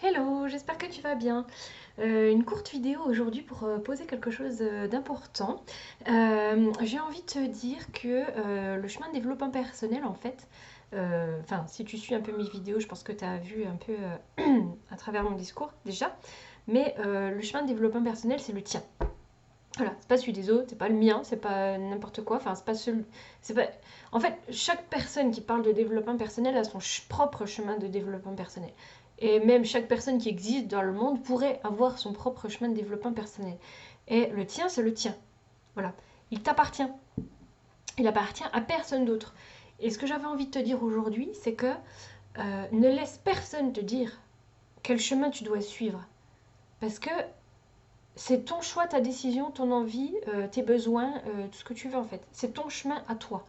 Hello, j'espère que tu vas bien. Une courte vidéo aujourd'hui pour poser quelque chose d'important. J'ai envie de te dire que le chemin de développement personnel, en fait, enfin, si tu suis un peu mes vidéos, je pense que tu as vu un peu à travers mon discours déjà, mais le chemin de développement personnel, c'est le tien. Voilà, c'est pas celui des autres, c'est pas le mien, c'est pas n'importe quoi, enfin, c'est pas celui. C'est pas... En fait, chaque personne qui parle de développement personnel a son propre chemin de développement personnel. Et même chaque personne qui existe dans le monde pourrait avoir son propre chemin de développement personnel. Et le tien, c'est le tien. Voilà. Il t'appartient. Il appartient à personne d'autre. Et ce que j'avais envie de te dire aujourd'hui, c'est que ne laisse personne te dire quel chemin tu dois suivre. Parce que c'est ton choix, ta décision, ton envie, tes besoins, tout ce que tu veux en fait. C'est ton chemin à toi.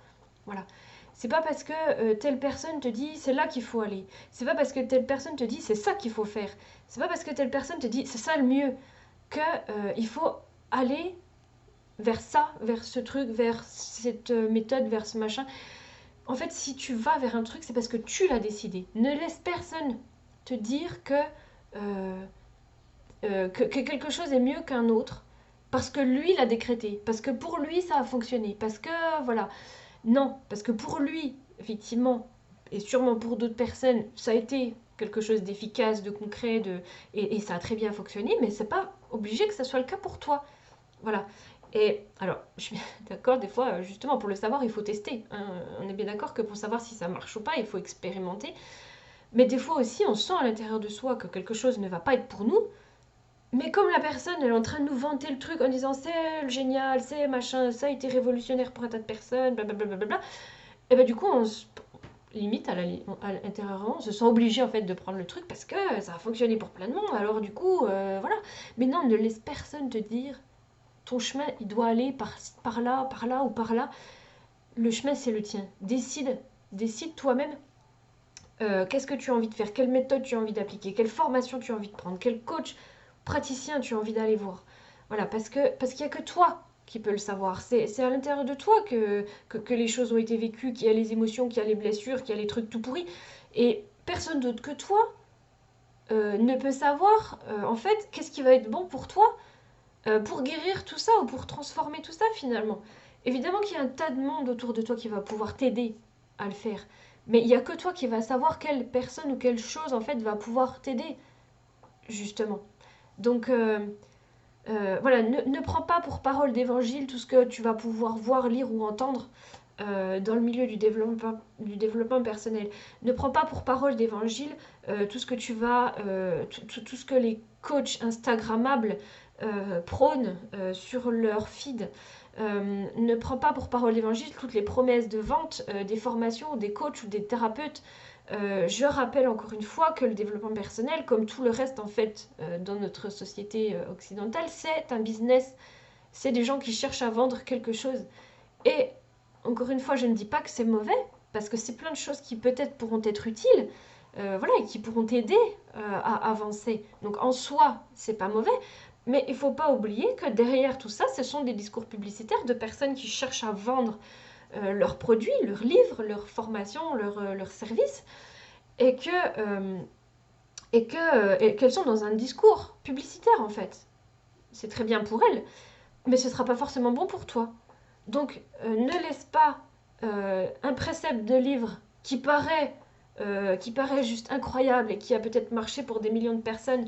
Voilà. C'est pas parce que telle personne te dit c'est là qu'il faut aller. C'est pas parce que telle personne te dit c'est ça qu'il faut faire. C'est pas parce que telle personne te dit c'est ça le mieux que il faut aller vers ça, vers ce truc, vers cette méthode, vers ce machin. En fait, si tu vas vers un truc, c'est parce que tu l'as décidé. Ne laisse personne te dire que quelque chose est mieux qu'un autre parce que lui l'a décrété, parce que pour lui ça a fonctionné, parce que voilà. Non, parce que pour lui, effectivement, et sûrement pour d'autres personnes, ça a été quelque chose d'efficace, de concret, et ça a très bien fonctionné, mais c'est pas obligé que ça soit le cas pour toi. Voilà. Et alors, je suis d'accord, des fois, justement, pour le savoir, il faut tester, hein. On est bien d'accord que pour savoir si ça marche ou pas, il faut expérimenter. Mais des fois aussi, on sent à l'intérieur de soi que quelque chose ne va pas être pour nous, mais comme la personne, elle est en train de nous vanter le truc en disant c'est le génial, c'est machin, ça a été révolutionnaire pour un tas de personnes, blablabla, et ben du coup, limite, à l'intérieur, on se sent obligé en fait de prendre le truc parce que ça a fonctionné pour plein de monde, alors du coup, voilà. Mais non, ne laisse personne te dire ton chemin, il doit aller par là ou par là. Le chemin, c'est le tien. Décide toi-même qu'est-ce que tu as envie de faire, quelle méthode tu as envie d'appliquer, quelle formation tu as envie de prendre, quel coach praticien tu as envie d'aller voir. Voilà, parce qu'il n'y a que toi qui peux le savoir. C'est à l'intérieur de toi que les choses ont été vécues, qu'il y a les émotions, qu'il y a les blessures, qu'il y a les trucs tout pourris. Et personne d'autre que toi ne peut savoir, en fait, qu'est-ce qui va être bon pour toi pour guérir tout ça ou pour transformer tout ça finalement. Évidemment qu'il y a un tas de monde autour de toi qui va pouvoir t'aider à le faire. Mais il n'y a que toi qui va savoir quelle personne ou quelle chose en fait va pouvoir t'aider, justement. Donc voilà, ne prends pas pour parole d'évangile tout ce que tu vas pouvoir voir, lire ou entendre dans le milieu du développement personnel. Ne prends pas pour parole d'évangile tout ce que tu vas, tout ce que les coachs Instagrammables prônent sur leur feed. Ne prends pas pour parole d'évangile toutes les promesses de vente des formations, des coachs ou des thérapeutes. Je rappelle encore une fois que le développement personnel, comme tout le reste en fait dans notre société occidentale, c'est un business. C'est des gens qui cherchent à vendre quelque chose. Et encore une fois, je ne dis pas que c'est mauvais, parce que c'est plein de choses qui peut-être pourront être utiles, voilà, et qui pourront t'aider à avancer. Donc en soi, c'est pas mauvais, mais il faut pas oublier que derrière tout ça, ce sont des discours publicitaires de personnes qui cherchent à vendre leurs produits, leurs livres, leurs formations, leurs services, et qu'elles sont dans un discours publicitaire en fait. C'est très bien pour elles, mais ce sera pas forcément bon pour toi. Donc, ne laisse pas un précepte de livre qui paraît juste incroyable et qui a peut-être marché pour des millions de personnes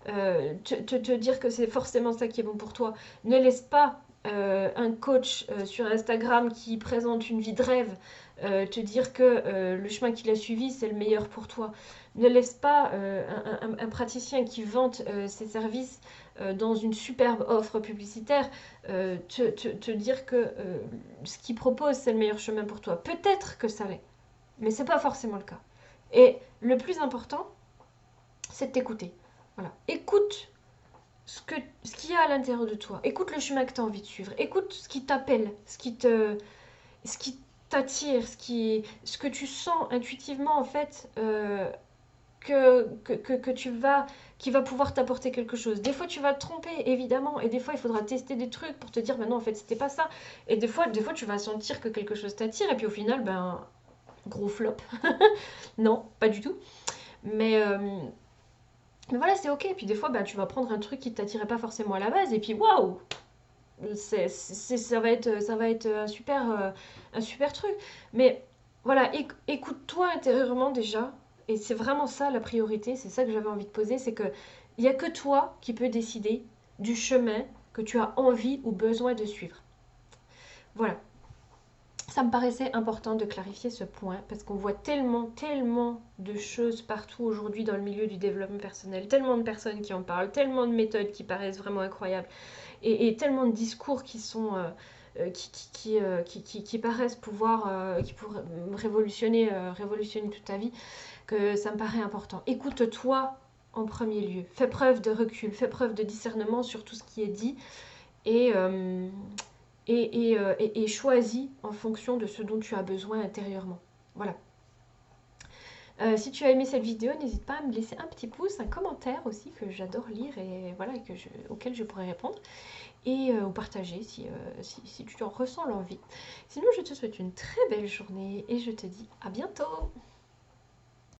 te dire que c'est forcément ça qui est bon pour toi. Ne laisse pas un coach sur Instagram qui présente une vie de rêve te dire que le chemin qu'il a suivi c'est le meilleur pour toi. Ne laisse pas un praticien qui vante ses services dans une superbe offre publicitaire te dire que ce qu'il propose c'est le meilleur chemin pour toi. Peut-être que ça l'est, mais c'est pas forcément le cas. Et le plus important, c'est de t'écouter. Voilà. Écoute ce qu'il y a à l'intérieur de toi. Écoute le chemin que tu as envie de suivre. Écoute ce qui t'appelle, ce qui t'attire, ce que tu sens intuitivement en fait que tu vas, qui va pouvoir t'apporter quelque chose. Des fois, tu vas te tromper, évidemment, et des fois, il faudra tester des trucs pour te dire, ben non, en fait, c'était pas ça. Et des fois, tu vas sentir que quelque chose t'attire, et puis au final, ben, gros flop. Non, pas du tout. Mais Mais voilà, c'est ok. Puis des fois, bah, tu vas prendre un truc qui t'attirait pas forcément à la base, et puis waouh, ça va être un super truc. Mais voilà, écoute-toi intérieurement déjà. Et c'est vraiment ça la priorité, c'est ça que j'avais envie de poser, c'est que il n'y a que toi qui peux décider du chemin que tu as envie ou besoin de suivre. Voilà, ça me paraissait important de clarifier ce point parce qu'on voit tellement de choses partout aujourd'hui dans le milieu du développement personnel, tellement de personnes qui en parlent, tellement de méthodes qui paraissent vraiment incroyables et tellement de discours qui sont qui paraissent pouvoir qui pourraient révolutionner toute ta vie, que ça me paraît important. Écoute-toi en premier lieu, fais preuve de recul, fais preuve de discernement sur tout ce qui est dit et, euh, et choisis en fonction de ce dont tu as besoin intérieurement. Voilà. Si tu as aimé cette vidéo, n'hésite pas à me laisser un petit pouce, un commentaire aussi que j'adore lire et voilà auquel je pourrais répondre et ou partager si tu en ressens l'envie. Sinon, je te souhaite une très belle journée et je te dis à bientôt.